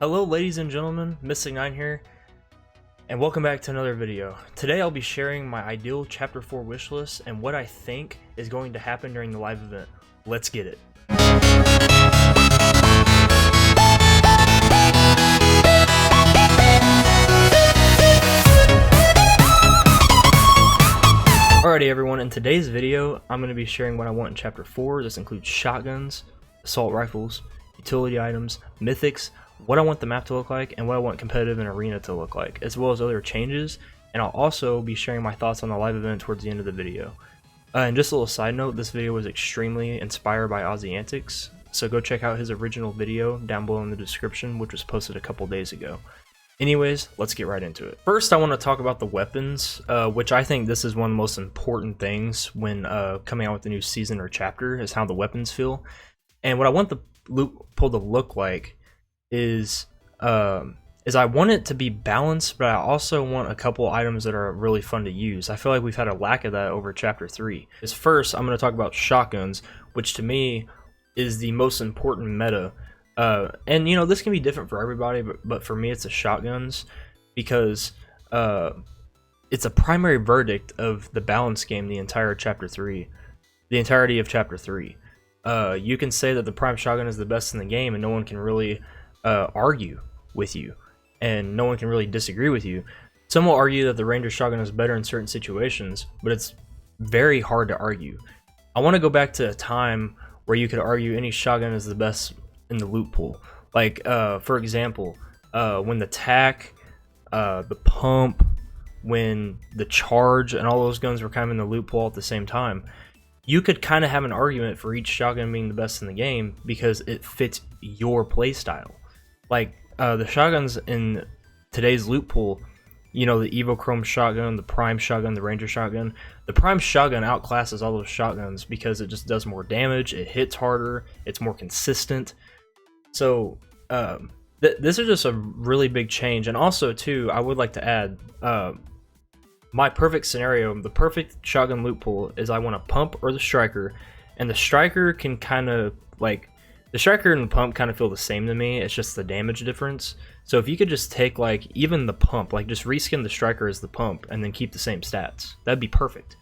Hello ladies and gentlemen, Mystic9 here, and welcome back to another video. Today I'll be sharing my ideal Chapter 4 wishlist and what I think is going to happen during the live event. Let's get it. Alrighty everyone, in today's video I'm going to be sharing what I want in Chapter 4. This includes shotguns, assault rifles, utility items, mythics, what I want the map to look like, and what I want competitive and arena to look like, as well as other changes, and I'll also be sharing my thoughts on the live event towards the end of the video. And just a little side note, this video was extremely inspired by Mythics, so go check out his original video down below in the description, which was posted a couple days ago. Anyways, let's get right into it. First, I want to talk about the weapons, which I think this is one of the most important things when coming out with a new season or chapter, is how the weapons feel. And what I want the loot pool to look like is I want it to be balanced, but I also want a couple items that are really fun to use. I feel like we've had a lack of that over Chapter 3. First, I'm going to talk about shotguns, which to me is the most important meta. And you know, this can be different for everybody, but for me it's the shotguns, because it's a primary verdict of the balance game the entirety of Chapter 3. You can say that the prime shotgun is the best in the game and no one can really argue with you, and no one can really disagree with you. Some will argue that the Ranger shotgun is better in certain situations, but it's very hard to argue. I want to go back to a time where you could argue any shotgun is the best in the loot pool. Like, for example, when the tac, the pump, when the charge, and all those guns were kind of in the loot pool at the same time. You could kind of have an argument for each shotgun being the best in the game because it fits your playstyle. Like, the shotguns in today's loot pool, you know, the Evo Chrome shotgun, the Prime shotgun, the Ranger shotgun. The Prime shotgun outclasses all those shotguns because it just does more damage, it hits harder, it's more consistent. So, this is just a really big change. And also, too, I would like to add, my perfect scenario, the perfect shotgun loot pool is I want a pump or the striker, and the striker can kind of, like, the striker and the pump kind of feel the same to me, it's just the damage difference. So if you could just take, like, even the pump, like, just reskin the striker as the pump, and then keep the same stats, that'd be perfect.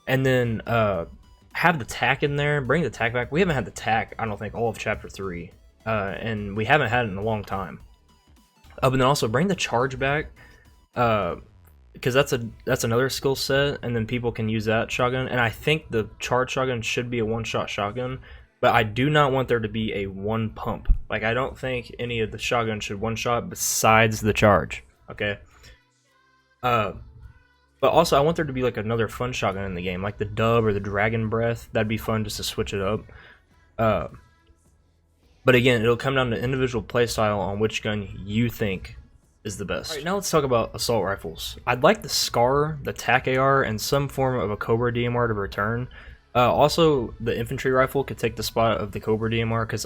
And then, have the tac in there, bring the tac back. We haven't had the tac, I don't think, all of Chapter 3, and we haven't had it in a long time. But then also bring the charge back, because that's another skill set, and then people can use that shotgun. And I think the charge shotgun should be a one-shot shotgun, but I do not want there to be a one pump. Like, I don't think any of the shotguns should one-shot besides the charge, okay? But also, I want there to be, like, another fun shotgun in the game, like the Dub or the Dragon Breath. That'd be fun just to switch it up. But again, it'll come down to individual playstyle on which gun you think is the best. Alright, now let's talk about assault rifles. I'd like the SCAR, the TAC AR, and some form of a Cobra DMR to return. Also, the infantry rifle could take the spot of the Cobra DMR, because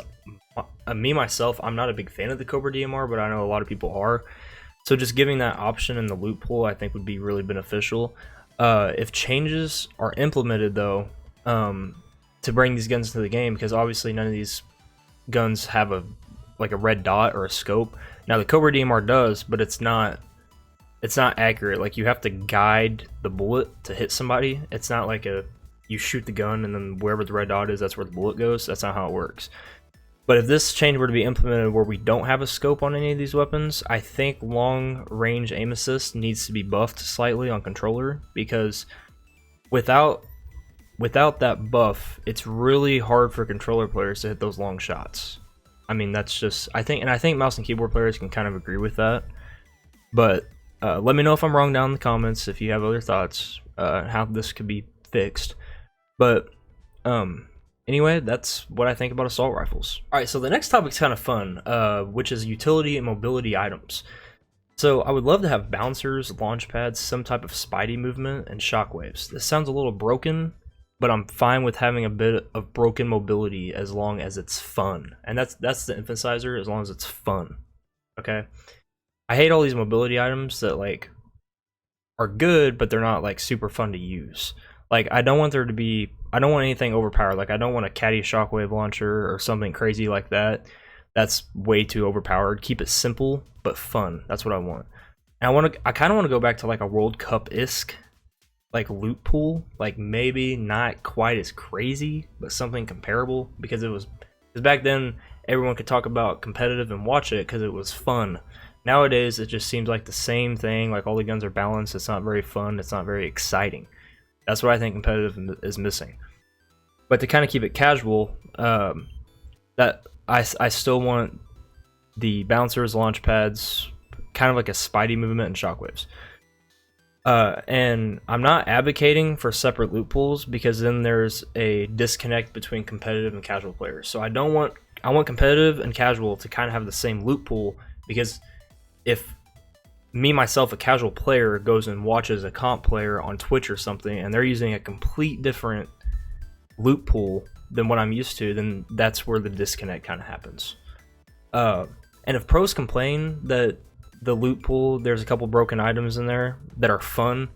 myself, I'm not a big fan of the Cobra DMR, but I know a lot of people are. So just giving that option in the loot pool, I think, would be really beneficial. If changes are implemented, though, to bring these guns to the game, because obviously none of these guns have a red dot or a scope. Now the Cobra DMR does, but it's not accurate. Like, you have to guide the bullet to hit somebody. It's not like you shoot the gun and then wherever the red dot is, that's where the bullet goes. That's not how it works. But if this change were to be implemented where we don't have a scope on any of these weapons, I think long range aim assist needs to be buffed slightly on controller, because without that buff, it's really hard for controller players to hit those long shots. I mean, that's just, I think mouse and keyboard players can kind of agree with that. But let me know if I'm wrong down in the comments, if you have other thoughts, how this could be fixed. But anyway, that's what I think about assault rifles. Alright, so the next topic's kind of fun, which is utility and mobility items. So I would love to have bouncers, launch pads, some type of Spidey movement, and shockwaves. This sounds a little broken, but I'm fine with having a bit of broken mobility as long as it's fun. And that's the emphasizer, as long as it's fun. Okay? I hate all these mobility items that, like, are good, but they're not, like, super fun to use. Like, I don't want anything overpowered. Like, I don't want a caddy shockwave launcher or something crazy like that. That's way too overpowered. Keep it simple but fun. That's what I want. And I kind of want to go back to like a World Cup-esque like loot pool, like maybe not quite as crazy, but something comparable, because back then everyone could talk about competitive and watch it because it was fun. Nowadays it just seems like the same thing, like all the guns are balanced. It's not very fun, it's not very exciting. That's what I think competitive is missing. But to kind of keep it casual, that I still want the bouncers, launch pads, kind of like a Spidey movement, and shockwaves. And I'm not advocating for separate loot pools, because then there's a disconnect between competitive and casual players. So I want competitive and casual to kind of have the same loot pool, because if me myself, a casual player, goes and watches a comp player on Twitch or something and they're using a complete different loot pool than what I'm used to, then that's where the disconnect kind of happens. And if pros complain that the loot pool, there's a couple broken items in there that are fun,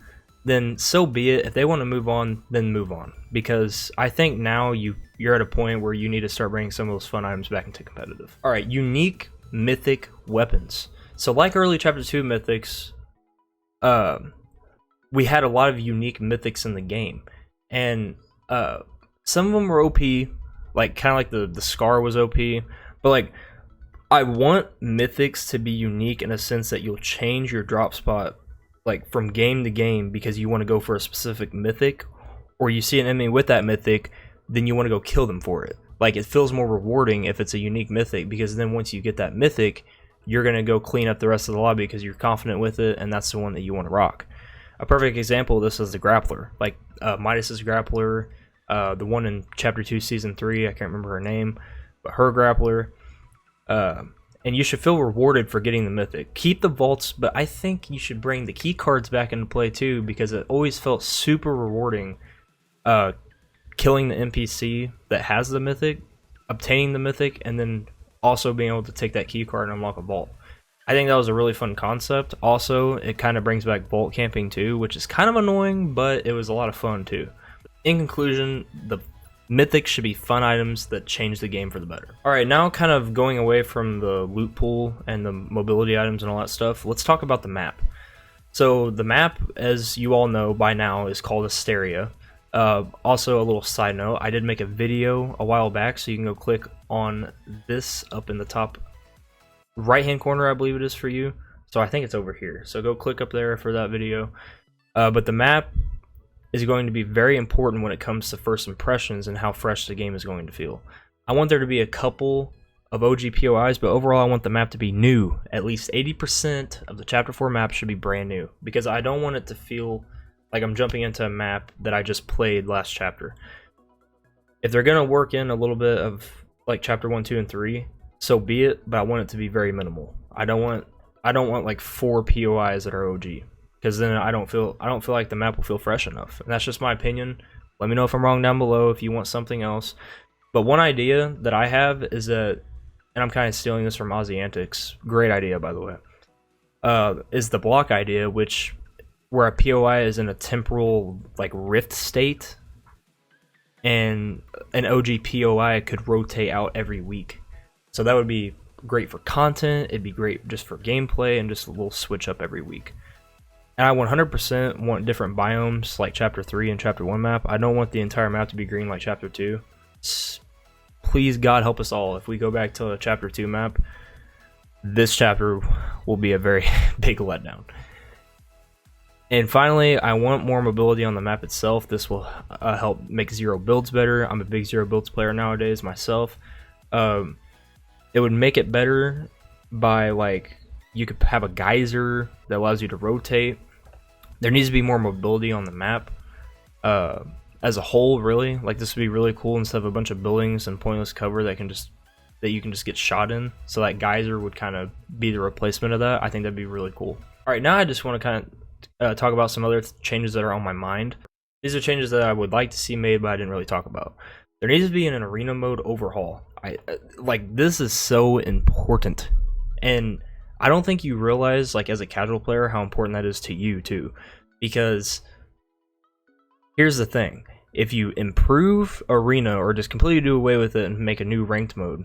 then so be it. If they want to move on, then move on. Because I think now you're at a point where you need to start bringing some of those fun items back into competitive. All right, unique mythic weapons. So like early Chapter 2 Mythics, we had a lot of unique mythics in the game. And some of them were OP, like kind of like the Scar was OP. But like, I want mythics to be unique in a sense that you'll change your drop spot like from game to game because you want to go for a specific mythic, or you see an enemy with that mythic, then you want to go kill them for it. Like, it feels more rewarding if it's a unique mythic, because then once you get that mythic, you're going to go clean up the rest of the lobby because you're confident with it, and that's the one that you want to rock. A perfect example of this is the grappler. Like Midas's grappler, the one in Chapter 2 Season 3, I can't remember her name, but her grappler. And you should feel rewarded for getting the mythic. Keep the vaults, but I think you should bring the key cards back into play too, because it always felt super rewarding killing the NPC that has the mythic, obtaining the mythic, and then also being able to take that key card and unlock a vault. I think that was a really fun concept. Also, it kind of brings back vault camping too, which is kind of annoying, but it was a lot of fun too. In conclusion, the mythics should be fun items that change the game for the better. Alright, now kind of going away from the loot pool and the mobility items and all that stuff, let's talk about the map. So the map, as you all know by now, is called Asteria. Also, a little side note, I did make a video a while back, so you can go click on this up in the top right hand corner, I believe it is for you. So I think it's over here. So go click up there for that video. But the map is going to be very important when it comes to first impressions and how fresh the game is going to feel. I want there to be a couple of OG POIs, but overall I want the map to be new. At least 80% of the Chapter 4 map should be brand new, because I don't want it to feel like I'm jumping into a map that I just played last chapter. If they're going to work in a little bit of like Chapter 1, 2, and 3, so be it, but I want it to be very minimal. I don't want like 4 POIs that are OG, because then I don't feel like the map will feel fresh enough. And that's just my opinion. Let me know if I'm wrong down below if you want something else. But one idea that I have is that, and I'm kind of stealing this from Aussie Antics, great idea by the way, is the block idea, where a POI is in a temporal like rift state, and an OG POI could rotate out every week. So that would be great for content, it'd be great just for gameplay, and just a little switch up every week. And I 100% want different biomes like Chapter 3 and Chapter 1 map. I don't want the entire map to be green like Chapter 2. Please, God help us all, if we go back to a Chapter 2 map, this chapter will be a very big letdown. And finally, I want more mobility on the map itself. This will help make zero builds better. I'm a big zero builds player nowadays myself. It would make it better by, like, you could have a geyser that allows you to rotate. There needs to be more mobility on the map as a whole, really. Like, this would be really cool instead of a bunch of buildings and pointless cover that you can just get shot in. So that geyser would kind of be the replacement of that. I think that'd be really cool. All right, now I just want to kind of talk about some other changes that are on my mind. These are changes that I would like to see made, but I didn't really talk about. There needs to be an arena mode overhaul. This is so important, and I don't think you realize, like, as a casual player, how important that is to you too. Because here's the thing: if you improve arena or just completely do away with it and make a new ranked mode,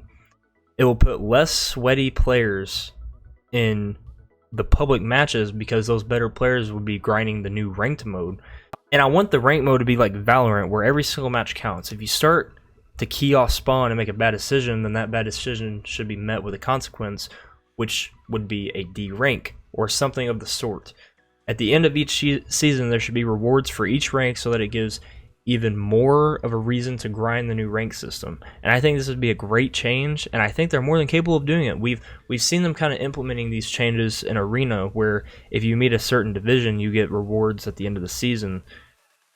it will put less sweaty players in the public matches because those better players would be grinding the new ranked mode. And I want the ranked mode to be like Valorant, where every single match counts. If you start to key off spawn and make a bad decision, then that bad decision should be met with a consequence, which would be a D rank or something of the sort. At the end of each season, there should be rewards for each rank so that it gives even more of a reason to grind the new rank system. And I think this would be a great change, and I think they're more than capable of doing it. We've seen them kind of implementing these changes in Arena, where if you meet a certain division, you get rewards at the end of the season.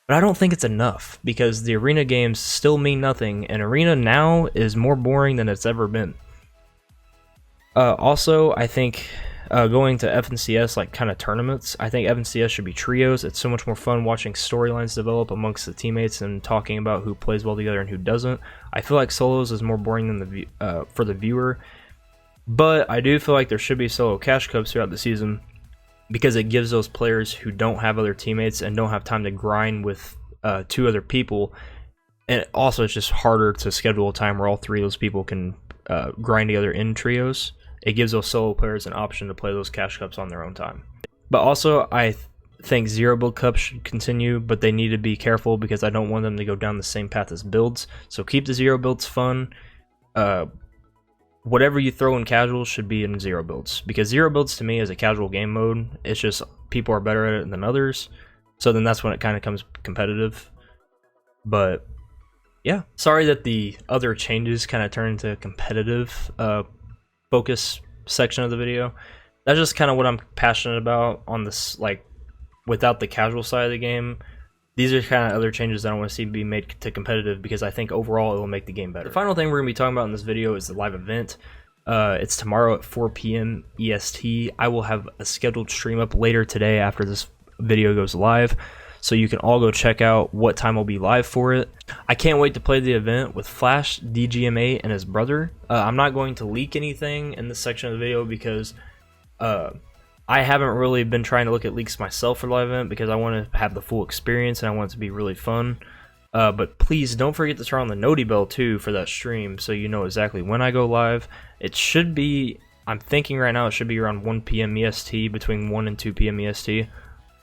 But I don't think it's enough, because the Arena games still mean nothing, and Arena now is more boring than it's ever been. Also, I think going to FNCS, like kind of tournaments, I think FNCS should be trios. It's so much more fun watching storylines develop amongst the teammates and talking about who plays well together and who doesn't. I feel like solos is more boring than for the viewer, but I do feel like there should be solo cash cups throughout the season, because it gives those players who don't have other teammates and don't have time to grind with 2 other people, and also it's just harder to schedule a time where all 3 of those people can grind together in trios. It gives those solo players an option to play those cash cups on their own time. But also, I think zero build cups should continue, but they need to be careful because I don't want them to go down the same path as builds. So keep the zero builds fun. Whatever you throw in casual should be in zero builds, because zero builds to me is a casual game mode. It's just people are better at it than others. So then that's when it kind of comes competitive. But yeah, sorry that the other changes kind of turn into competitive focus section of the video. That's just kind of what I'm passionate about on this, like, without the casual side of the game. These are kind of other changes that I want to see be made to competitive, because I think overall it will make the game better. The final thing we're going to be talking about in this video is the live event. It's tomorrow at 4 p.m. EST. I will have a scheduled stream up later today after this video goes live, so you can all go check out what time I'll be live for it. I can't wait to play the event with Flash, DGMA, and his brother. I'm not going to leak anything in this section of the video because I haven't really been trying to look at leaks myself for the live event, because I want to have the full experience and I want it to be really fun. But please don't forget to turn on the noti bell too for that stream, so you know exactly when I go live. It should be, I'm thinking right now, it should be around 1 p.m. EST, between 1 and 2 p.m. EST.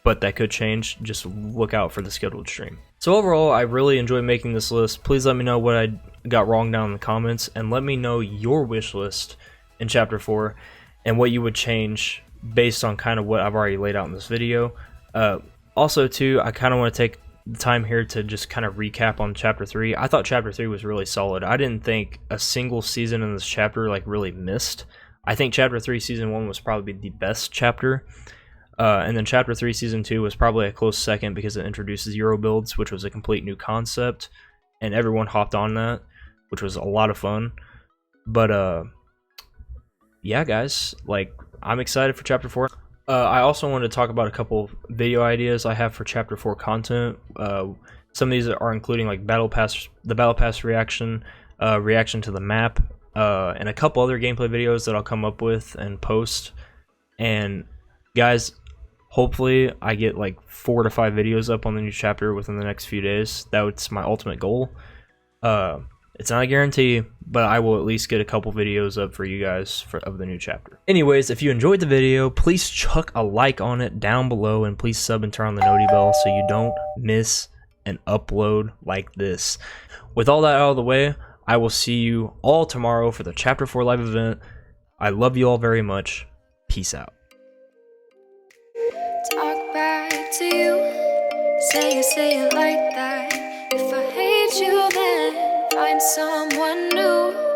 But that could change. Just look out for the scheduled stream. So overall, I really enjoyed making this list. Please let me know what I got wrong down in the comments, and let me know your wish list in Chapter 4 and what you would change based on kind of what I've already laid out in this video. Also too, I kind of want to take the time here to just kind of recap on Chapter 3. I thought Chapter 3 was really solid. I didn't think a single season in this chapter like really missed. I think Chapter 3 Season 1 was probably the best chapter. And then Chapter 3 Season 2 was probably a close second, because it introduced zero builds, which was a complete new concept, and everyone hopped on that, which was a lot of fun. But yeah guys, like, I'm excited for Chapter 4. I also wanted to talk about a couple video ideas I have for Chapter 4 content. Some of these are including like the Battle Pass reaction, reaction to the map, and a couple other gameplay videos that I'll come up with and post. And guys, hopefully I get like 4 to 5 videos up on the new chapter within the next few days. That's my ultimate goal. It's not a guarantee, but I will at least get a couple videos up for you guys of the new chapter. Anyways, if you enjoyed the video, please chuck a like on it down below, and please sub and turn on the noti bell so you don't miss an upload like this. With all that out of the way, I will see you all tomorrow for the Chapter 4 live event. I love you all very much. Peace out. Talk back to you, say it like that. If I hate you, then find someone new.